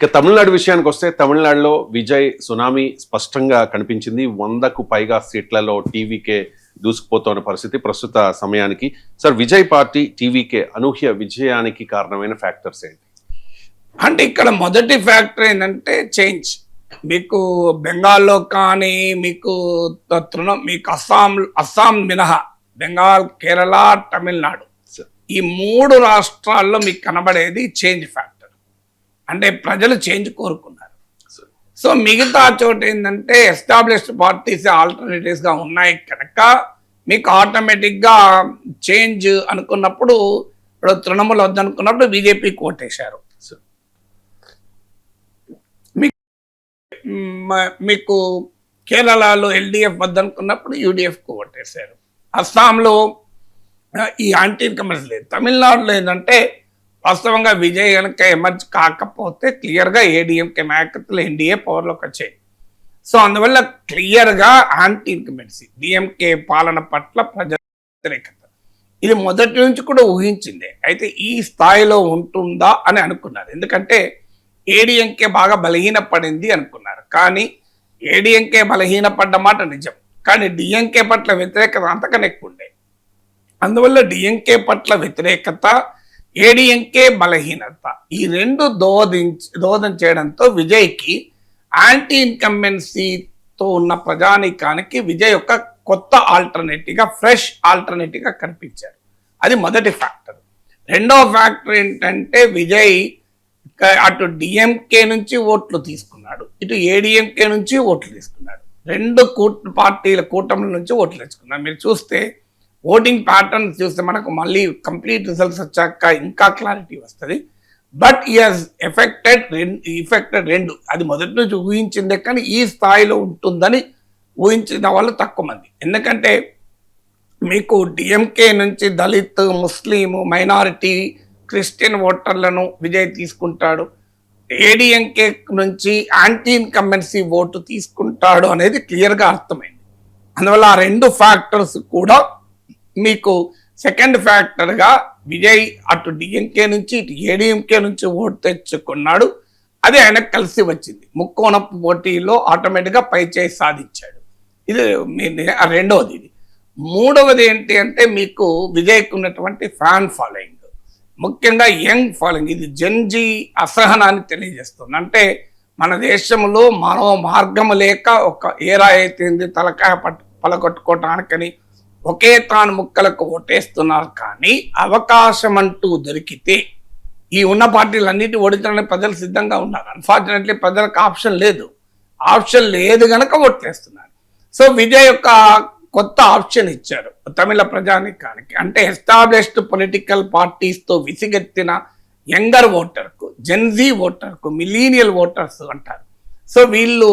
ఇక తమిళనాడు విషయానికి వస్తే తమిళనాడులో విజయ్ సునామీ స్పష్టంగా కనిపించింది. 100కు పైగా సీట్లలో టీవీకే దూసుకుపోతున్న పరిస్థితి ప్రస్తుత సమయానికి. సార్, విజయ్ పార్టీ టీవీకే అనూహ్య విజయానికి కారణమైన ఫ్యాక్టర్స్ ఏంటి? అంటే ఇక్కడ మొదటి ఫ్యాక్టర్ ఏంటంటే చేంజ్. మీకు బెంగాల్లో కానీ మీకు మీకు అస్సాం మినహా బెంగాల్, కేరళ, తమిళనాడు ఈ 3 రాష్ట్రాల్లో మీకు కనబడేది చేంజ్ ఫ్యాక్టర్. అంటే ప్రజలు చేంజ్ కోరుకున్నారు. సో మిగతా చోట ఏంటంటే ఎస్టాబ్లిష్డ్ పార్టీస్ ఆల్టర్నేటివ్స్గా ఉన్నాయి కనుక మీకు ఆటోమేటిక్గా చేంజ్ అనుకున్నప్పుడు ఇప్పుడు తృణమూల్ వద్దనుకున్నప్పుడు బీజేపీకి ఓటేశారు. మీకు కేరళలో ఎల్డిఎఫ్ వద్దనుకున్నప్పుడు యూడిఎఫ్కి ఓటేశారు. అస్సాంలో ఈ యాంటీ ఇన్కమర్స్ లేదు. తమిళనాడులో ఏంటంటే వాస్తవంగా విజయ్ కనుక ఎమర్జ్ కాకపోతే క్లియర్గా ఏడీఎంకే నాయకత్వంలో ఎన్డీఏ పవర్లోకి వచ్చాయి. సో అందువల్ల క్లియర్గా యాంటీ ఇన్కమెన్సీ డిఎంకే పాలన పట్ల ప్రజల వ్యతిరేకత ఇది మొదటి నుంచి కూడా ఊహించిందే. అయితే ఈ స్థాయిలో ఉంటుందా అని అనుకున్నారు. ఎందుకంటే ఏడీఎంకే బాగా బలహీనపడింది అనుకున్నారు. కానీ ఏడీఎంకే బలహీనపడ్డ మాట నిజం, కానీ డిఎంకే పట్ల వ్యతిరేకత అంతకన్నా ఎక్కువ ఉండే. అందువల్ల డిఎంకే పట్ల వ్యతిరేకత, ఏడీఎంకే బలహీనత ఈ రెండు దోదం చేయడంతో విజయ్కి యాంటీ ఇన్కంబెన్సీతో ఉన్న ప్రజానీకానికి విజయ్ యొక్క కొత్త ఆల్టర్నేటివ్గా, ఫ్రెష్ ఆల్టర్నేటివ్గా కనిపించారు. అది మొదటి ఫ్యాక్టర్. రెండవ ఫ్యాక్టర్ ఏంటంటే విజయ్ అటు డిఎంకే నుంచి ఓట్లు తీసుకున్నాడు, ఇటు ఏడీఎంకే నుంచి ఓట్లు తీసుకున్నాడు. 2 పార్టీల కూటమిల నుంచి ఓట్లు తెచ్చుకున్నాడు. మీరు చూస్తే ఓటింగ్ ప్యాటర్న్ చూస్తే మనకు మళ్ళీ కంప్లీట్ రిజల్ట్స్ వచ్చాక ఇంకా క్లారిటీ వస్తుంది. బట్ ఈ హాజ్ ఎఫెక్టెడ్ రెండు. అది మొదటి నుంచి ఊహించిందే, కానీ ఈ స్థాయిలో ఉంటుందని ఊహించిన వాళ్ళు తక్కువ మంది. ఎందుకంటే మీకు డిఎంకే నుంచి దళిత్, ముస్లిం, మైనారిటీ, క్రిస్టియన్ ఓటర్లను విజయ్ తీసుకుంటాడు, ఏడీఎంకే నుంచి యాంటీ ఇన్కంబెన్సీ ఓటు తీసుకుంటాడు అనేది క్లియర్గా అర్థమైంది. అందువల్ల ఆ 2 ఫ్యాక్టర్స్ కూడా మీకు సెకండ్ ఫ్యాక్టర్గా విజయ్ అటు డిఎంకే నుంచి ఇటు ఏడీఎంకే నుంచి ఓటు తెచ్చుకున్నాడు. అది ఆయనకు కలిసి వచ్చింది. ముక్కోణపు పోటీలో ఆటోమేటిక్గా పైచేయి సాధించాడు. ఇది రెండవది. ఇది మూడవది ఏంటి అంటే మీకు విజయ్కి ఉన్నటువంటి ఫ్యాన్ ఫాలోయింగ్, ముఖ్యంగా యంగ్ ఫాలోయింగ్. ఇది జెన్జీ అసహనాన్ని తెలియజేస్తుంది. అంటే మన దేశంలో మరో మార్గం లేక ఒక ఏరా అయితేంది తలకాయ పలగొట్టుకోవటానికని ఒకే తాను ముక్కలకు ఓటేస్తున్నారు. కానీ అవకాశం అంటూ దొరికితే ఈ ఉన్న పార్టీలన్నిటి ఓడించడానికి ప్రజలు సిద్ధంగా ఉన్నారు. అన్ఫార్చునేట్లీ ప్రజలకు ఆప్షన్ లేదు కనుక ఓట్లేస్తున్నారు. సో విజయ్ యొక్క కొత్త ఆప్షన్ ఇచ్చారు తమిళ ప్రజానికానికి. అంటే ఎస్టాబ్లిష్డ్ పొలిటికల్ పార్టీస్తో విసిగెత్తిన యంగర్ ఓటర్కు, జెన్జీ ఓటర్కు, మిలీనియల్ ఓటర్స్ అంటారు. సో వీళ్ళు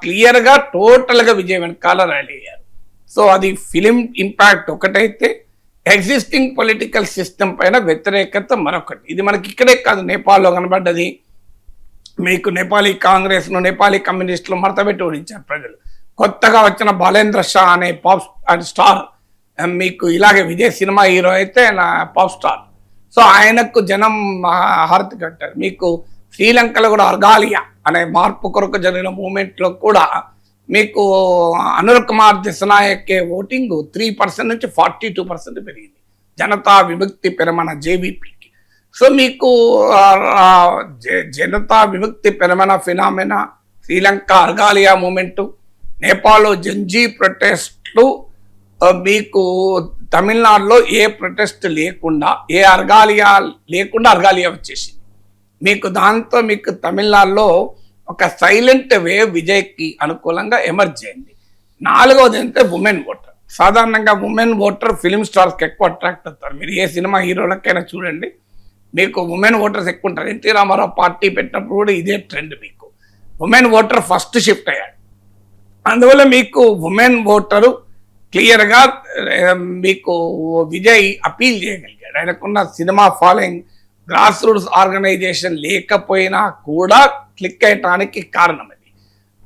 క్లియర్గా టోటల్గా విజయ్ వెనకాల ర్యాలీ అయ్యారు. సో అది ఫిలిం ఇంపాక్ట్ ఒకటైతే, ఎగ్జిస్టింగ్ పొలిటికల్ సిస్టమ్ పైన వ్యతిరేకత మరొకటి. ఇది మనకి ఇక్కడే కాదు, నేపాల్లో కనబడ్డది. మీకు నేపాలీ కాంగ్రెస్ను, నేపాలీ కమ్యూనిస్టులు మడతపెట్టి ఓడించారు ప్రజలు. కొత్తగా వచ్చిన బాలేంద్ర షా అనే స్టార్, మీకు ఇలాగే విజయ్ సినిమా హీరో అయితే పాప్ స్టార్. సో ఆయనకు జనం హారతి కట్టారు. మీకు శ్రీలంకలో కూడా అర్గాలియా అనే మార్పు కొరకు జరిగిన మూమెంట్లో కూడా మీకు అనుర్ కుమార్ దిశనాయకే ఓటింగ్ 3% నుంచి 42% పెరిగింది జనతా విముక్తి పెరమన జేవీపీకి. సో మీకు జనతా విముక్తి పెరమన ఫినామినా, శ్రీలంక అర్గాలియా మూమెంటు, నేపాల్లో జెన్జీ ప్రొటెస్ట్లు, మీకు తమిళనాడులో ఏ ప్రొటెస్ట్ లేకుండా, ఏ అర్గాలియా లేకుండా అర్గాలియా వచ్చేసింది మీకు. దాంతో మీకు తమిళనాడులో ఒక సైలెంట్ వేవ్ విజయ్కి అనుకూలంగా ఎమర్జ్ అయింది. 4వది అంటే ఉమెన్ ఓటర్. సాధారణంగా ఉమెన్ ఓటర్ ఫిలిం స్టార్స్కి ఎక్కువ అట్రాక్ట్ అవుతారు. మీరు ఏ సినిమా హీరోలకైనా చూడండి, మీకు ఉమెన్ ఓటర్స్ ఎక్కువ ఉంటారు. ఎన్టీ రామారావు పార్టీ పెట్టినప్పుడు కూడా ఇదే ట్రెండ్. మీకు ఉమెన్ ఓటర్ ఫస్ట్ షిఫ్ట్ అయ్యాడు. అందువల్ల మీకు ఉమెన్ ఓటరు క్లియర్గా మీకు విజయ్ అపీల్ చేయగలిగాడు. ఆయనకున్న cinema following, grass roots organisation లేకపోయినా కూడా క్లిక్ అయ్యటానికి కారణం అది.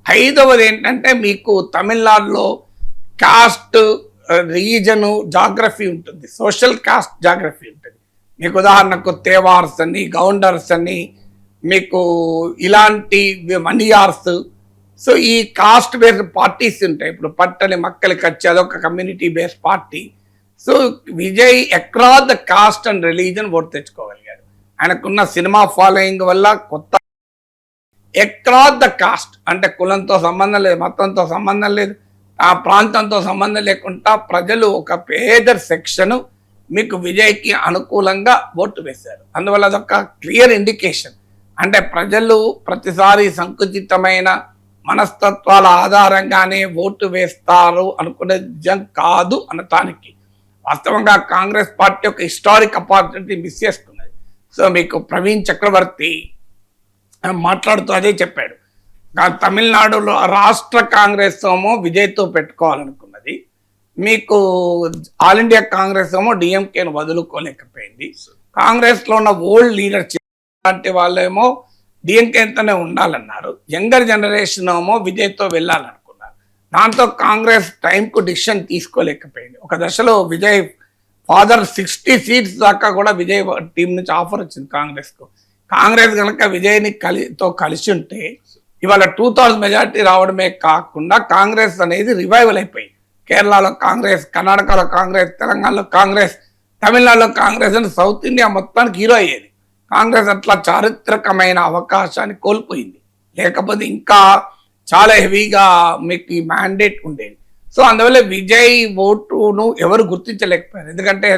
5వది ఏంటంటే మీకు తమిళనాడులో కాస్ట్, రీజను, జాగ్రఫీ ఉంటుంది, సోషల్ కాస్ట్ జాగ్రఫీ ఉంటుంది. మీకు ఉదాహరణకు తేవార్స్ అని, గౌండర్స్ అని, మీకు ఇలాంటి మనియార్స్, సో ఈ కాస్ట్ బేస్డ్ పార్టీస్ ఉంటాయి. ఇప్పుడు పట్టని మక్కలకి వచ్చి అదొక community based party. So Vijay across the caste and religion vote తెచ్చుకోగలిగాడు. ఆయనకున్న సినిమా ఫాలోయింగ్ వల్ల కొత్త అక్రాస్ ద కాస్ట్, అంటే కులంతో సంబంధం లేదు, మతంతో సంబంధం లేదు, ఆ ప్రాంతంతో సంబంధం లేకుండా ప్రజలు ఒక పేదర్ సెక్షన్ మీకు విజయ్కి అనుకూలంగా ఓటు వేశారు. అందువల్ల అదొక క్లియర్ ఇండికేషన్. అంటే ప్రజలు ప్రతిసారి సంకుచితమైన మనస్తత్వాల ఆధారంగానే ఓటు వేస్తారు అనుకునే నిజం కాదు అనటానికి వాస్తవంగా కాంగ్రెస్ పార్టీ ఒక హిస్టారిక్ ఆపర్చునిటీ మిస్ చేసుకున్నది. సో మీకు ప్రవీణ్ చక్రవర్తి మాట్లాడుతూ అదే చెప్పాడు. తమిళనాడులో రాష్ట్ర కాంగ్రెస్ ఏమో విజయ్తో పెట్టుకోవాలనుకున్నది, మీకు ఆల్ ఇండియా కాంగ్రెస్ ఏమో డిఎంకేను వదులుకోలేకపోయింది. కాంగ్రెస్లో ఉన్న ఓల్డ్ లీడర్ లాంటి వాళ్ళేమో డిఎంకేతోనే ఉండాలన్నారు, యంగర్ జనరేషన్ ఏమో విజయ్తో వెళ్ళాలనుకున్నారు. దాంతో కాంగ్రెస్ టైంకు డిసిషన్ తీసుకోలేకపోయింది. ఒక దశలో విజయ్ ఫాదర్ 60 సీట్స్ దాకా కూడా విజయ్ టీం నుంచి ఆఫర్ వచ్చింది కాంగ్రెస్కు. కాంగ్రెస్ కనుక విజయ్ని కలిసి ఉంటే ఇవాళ 2000 మెజార్టీ రావడమే కాకుండా కాంగ్రెస్ అనేది రివైవల్ అయిపోయింది. కేరళలో కాంగ్రెస్, కర్ణాటకలో కాంగ్రెస్, తెలంగాణలో కాంగ్రెస్, తమిళనాడులో కాంగ్రెస్ అని సౌత్ ఇండియా మొత్తానికి హీరో అయ్యేది. కాంగ్రెస్ అట్లా చారిత్రకమైన అవకాశాన్ని కోల్పోయింది. లేకపోతే ఇంకా చాలా హెవీగా మీకు ఈ మ్యాండేట్ ఉండేది. సో అందువల్ల విజయ్ ఓటును ఎవరు గుర్తించలేకపోయారు. ఎందుకంటే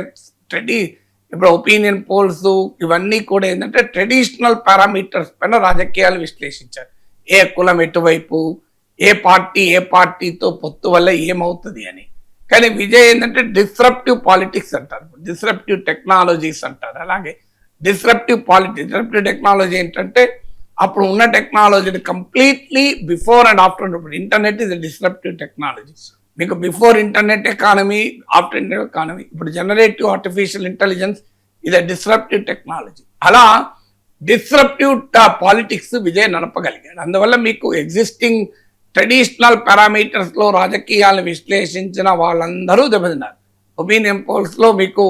ఇప్పుడు ఒపీనియన్ పోల్స్ ఇవన్నీ కూడా ఏంటంటే ట్రెడిషనల్ పారామీటర్స్ పైన రాజకీయాలు విశ్లేషించారు. ఏ కులం ఎటువైపు, ఏ పార్టీతో పొత్తు వల్ల ఏమవుతుంది అని. కానీ విజయ్ ఏంటంటే డిస్రప్టివ్ పాలిటిక్స్ అంటారు, డిస్రప్టివ్ టెక్నాలజీస్ అంటారు. అలాగే డిస్రప్టివ్ టెక్నాలజీ ఏంటంటే అప్పుడు ఉన్న టెక్నాలజీని కంప్లీట్లీ బిఫోర్ అండ్ ఆఫ్టర్. ఇప్పుడు ఇంటర్నెట్ ఇస్ డిస్రప్టివ్ టెక్నాలజీ. మీకు before internet economy, after internet economy. ఇప్పుడు జనరేటివ్ ఆర్టిఫిషియల్ ఇంటెలిజెన్స్ ఇది డిస్రప్టివ్ టెక్నాలజీ. అలా డిస్రప్టివ్ పాలిటిక్స్ విజయ్ నడపగలిగాడు. అందువల్ల మీకు ఎగ్జిస్టింగ్ ట్రెడిషనల్ పారామీటర్స్లో రాజకీయాలను విశ్లేషించిన వాళ్ళందరూ దెబ్బతిన్నారు. ఒపీనియన్ పోల్స్లో మీకు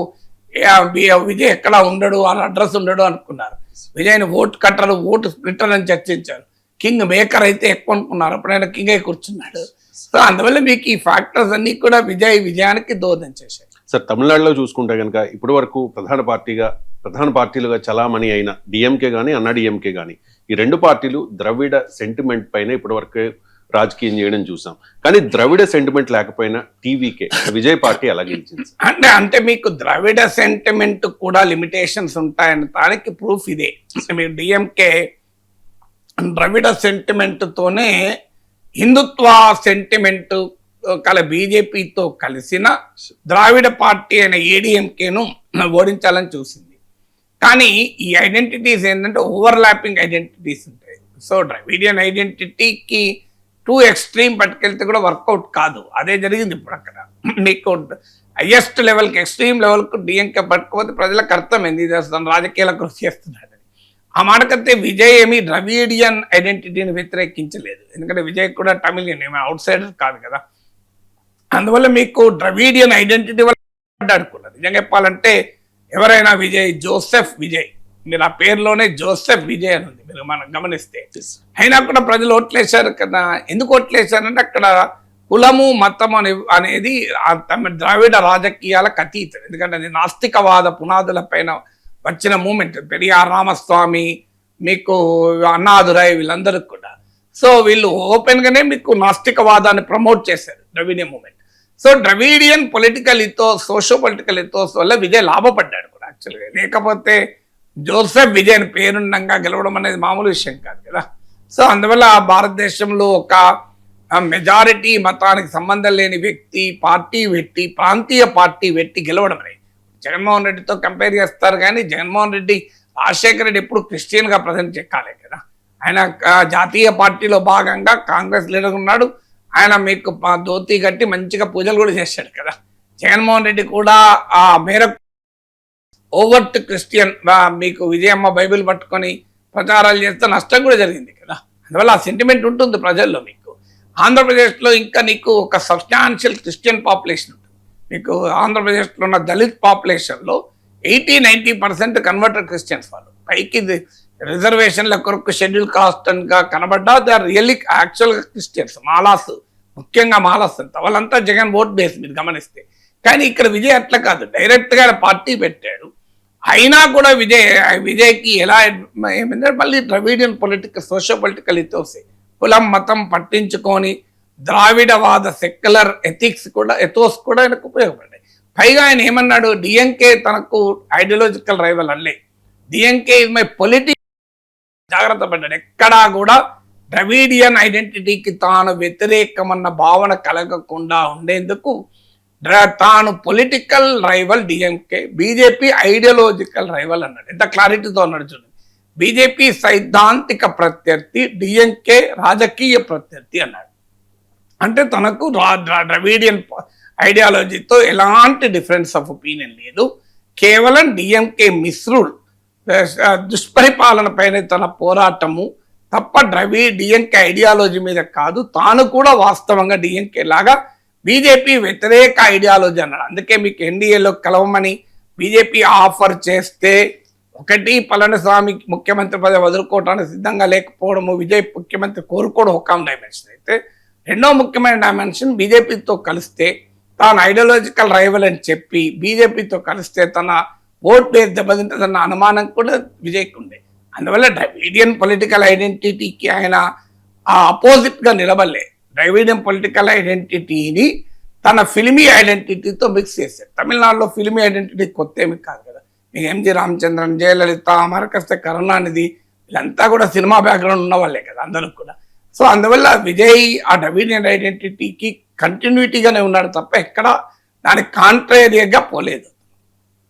విజయ్ ఎక్కడ ఉండడు, వాళ్ళ అడ్రస్ ఉండడు అనుకున్నారు. విజయ్ని ఓటు కట్టరు, ఓటు స్ప్లిటర్ అని చర్చించారు. కింగ్ మేకర్ అయితే ఎక్కువ అనుకున్నారు, అప్పుడైనా కింగ్ అయి కూర్చున్నాడు. సో అందువల్ల మీకు ఈ ఫ్యాక్టర్స్ అన్ని కూడా విజయానికి దోహదం చేశాయి. సార్ తమిళనాడులో చూసుకుంటే కనుక ఇప్పటి వరకు ప్రధాన పార్టీలుగా చలామణి అయిన డిఎంకే కానీ అన్నాడీఎంకే కానీ ఈ రెండు పార్టీలు ద్రవిడ సెంటిమెంట్ పైన ఇప్పటి వరకు రాజకీయం చేయడం చూసాం. కానీ ద్రవిడ సెంటిమెంట్ లేకపోయినా టీవీకే విజయ్ పార్టీ ఎలా గెలిచింది? అంటే మీకు ద్రవిడ సెంటిమెంట్ కూడా లిమిటేషన్స్ ఉంటాయని దానికి ప్రూఫ్ ఇదే. మీరు డిఎంకే ద్రవిడ సెంటిమెంట్ తోనే హిందుత్వ సెంటిమెంట్ బీజేపీతో కలిసిన ద్రావిడ పార్టీ అయిన ఏడీఎంకేను ఓడించాలని చూసింది. కానీ ఈ ఐడెంటిటీస్ ఏంటంటే ఓవర్లాపింగ్ ఐడెంటిటీస్ ఉంటాయి. సో ద్రవిడియన్ ఐడెంటిటీకి టూ ఎక్స్ట్రీమ్ పట్టుకెళ్తే కూడా వర్కౌట్ కాదు. అదే జరిగింది ఇప్పుడు అక్కడ. మీకు హైయెస్ట్ లెవెల్కి, ఎక్స్ట్రీమ్ లెవెల్కు డిఎంకే పట్టుకోకపోతే ప్రజలకు అర్థమైంది తను రాజకీయాలకు కృషి చేస్తున్నాడని. ఆ మాటకంటే విజయ్ ఏమి ద్రవిడియన్ ఐడెంటిటీని వ్యతిరేకించలేదు. ఎందుకంటే విజయ్ కూడా తమిళియన్, ఏమి అవుట్ సైడర్ కాదు కదా. అందువల్ల మీకు ద్రవిడియన్ ఐడెంటిటీ వల్ల మాట్లాడుకున్నారు. నిజంగా చెప్పాలంటే ఎవరైనా జోసెఫ్ విజయ్, మీరు ఆ పేరులోనే జోసెఫ్ విజయ్ అని ఉంది, మీరు మనం గమనిస్తే. అయినా కూడా ప్రజలు ఓట్లేశారు కదా. ఎందుకు ఓట్లేశారంటే అక్కడ కులము మతము అనేది ద్రావిడ రాజకీయాలకు అతీతం. ఎందుకంటే అది నాస్తికవాద పునాదుల పైన వచ్చిన మూమెంట్. పెరియార్ రామస్వామి, మీకు అన్నాదురై, వీళ్ళందరూ కూడా. సో వీళ్ళు ఓపెన్గానే మీకు నాస్తికవాదాన్ని ప్రమోట్ చేశారు, Dravidian movement. So Dravidian political ethos, socio political ethos వల్ల విజయ్ లాభపడ్డాడు కూడా యాక్చువల్గా. లేకపోతే జోసెఫ్ విజయ్ అని పేరుండంగా గెలవడం అనేది మామూలు విషయం కాదు కదా. సో అందువల్ల భారతదేశంలో ఒక మెజారిటీ మతానికి సంబంధం లేని వ్యక్తి పార్టీ పెట్టి, ప్రాంతీయ పార్టీ పెట్టి గెలవడం అనేది జగన్మోహన్ రెడ్డితో కంపేర్ చేస్తారు. కానీ జగన్మోహన్ రెడ్డి, రాజశేఖర రెడ్డి ఎప్పుడు క్రిస్టియన్గా ప్రజెంట్ చెక్కాలే కదా. ఆయన జాతీయ పార్టీలో భాగంగా కాంగ్రెస్ లీడర్ ఉన్నాడు. ఆయన మీకు ధోతి కట్టి మంచిగా పూజలు కూడా చేశాడు కదా. జగన్మోహన్ రెడ్డి కూడా ఆ మేరకు ఓవర్ట్ క్రిస్టియన్, మీకు విజయమ్మ బైబిల్ పట్టుకొని ప్రచారాలు చేస్తే నష్టం కూడా జరిగింది కదా. అందువల్ల ఆ సెంటిమెంట్ ఉంటుంది ప్రజల్లో. మీకు ఆంధ్రప్రదేశ్లో ఇంకా నీకు ఒక సబ్స్టాన్షియల్ క్రిస్టియన్ పాపులేషన్ ఉంటుంది. మీకు ఆంధ్రప్రదేశ్లో ఉన్న దళిత్ పాపులేషన్లో 80-90% కన్వర్టెడ్ క్రిస్టియన్స్ వాళ్ళు. పైకి రిజర్వేషన్ల కొరకు షెడ్యూల్ కాస్ట్ గా కనబడ్డా దే ఆర్ రియల్లీ యాక్చువల్గా క్రిస్టియన్స్, మాలాస్, ముఖ్యంగా మాలాస్ అంతా వాళ్ళంతా జగన్ ఓట్ బేస్ మీరు గమనిస్తే. కానీ ఇక్కడ విజయ్ అట్లా కాదు, డైరెక్ట్ గా పార్టీ పెట్టాడు. అయినా కూడా విజయ్కి ఎలా ఏమంటే మళ్ళీ ద్రవిడియన్ పొలిటికల్ సోషో పొలిటికల్ ఇతోసే, కులం మతం పట్టించుకొని ద్రావిడవాద సెక్యులర్ ఎథోస్ కూడా ఆయనకు ఉపయోగపడ్డాయి. పైగా ఆయన ఏమన్నాడు, డిఎంకే తనకు ideological rival Alle, DMK is my political, జాగ్రత్త పడ్డాడు. ఎక్కడా కూడా ద్రవిడియన్ ఐడెంటిటీకి తాను వ్యతిరేకమన్న భావన కలగకుండా ఉండేందుకు తాను political rival DMK, BJP ideological rival అన్నాడు. ఎంత క్లారిటీతో అన్నాడు చూడండి. బీజేపీ సైద్ధాంతిక ప్రత్యర్థి, డిఎంకే రాజకీయ ప్రత్యర్థి అన్నాడు. అంటే తనకు ద్రవిడియన్ ఐడియాలజీతో ఎలాంటి డిఫరెన్స్ ఆఫ్ ఒపీనియన్ లేదు, కేవలం డిఎంకే మిశ్రుడు దుష్పరిపాలన పైన తన పోరాటము తప్ప డిఎంకే ఐడియాలజీ మీద కాదు. తాను కూడా వాస్తవంగా డిఎంకే లాగా బీజేపీ వ్యతిరేక ఐడియాలజీ అన్నాడు. అందుకే మీకు ఎన్డీఏలో కలవమని బీజేపీ ఆఫర్ చేస్తే ఒకటి పళనిస్వామి ముఖ్యమంత్రి పదవి వదులుకోవడానికి సిద్ధంగా లేకపోవడము, విజయ్ ముఖ్యమంత్రి కోరుకోవడం ఒక డైమెన్షన్ అయితే, రెండో ముఖ్యమైన డైమెన్షన్ బీజేపీతో కలిస్తే తాను ఐడియాలజికల్ రైవల్ అని చెప్పి బీజేపీతో కలిస్తే తన ఓట్ బేస్ దెబ్బతింటుందన్న అనుమానం కూడా విజయ్కి ఉండే. అందువల్ల ద్రవిడియన్ పొలిటికల్ ఐడెంటిటీకి ఆయన అపోజిట్గా నిలబడలే. ద్రవిడియన్ పొలిటికల్ ఐడెంటిటీని తన ఫిల్మీ ఐడెంటిటీతో మిక్స్ చేశారు. తమిళనాడులో ఫిల్మీ ఐడెంటిటీ కొత్త ఏమి కాదు కదా, మీకు ఎంజి రామచంద్రన్, జయలలిత, అమరకస్తే కరుణానిధి వీళ్ళంతా కూడా సినిమా బ్యాక్గ్రౌండ్ ఉన్న వాళ్ళే కదా అందరూ కూడా. సో అందువల్ల విజయ్ ఆ ద్రవిడియన్ ఐడెంటిటీకి కంటిన్యూటీగానే ఉన్నాడు తప్ప ఎక్కడ దానికి కాంట్రేరియర్గా పోలేదు.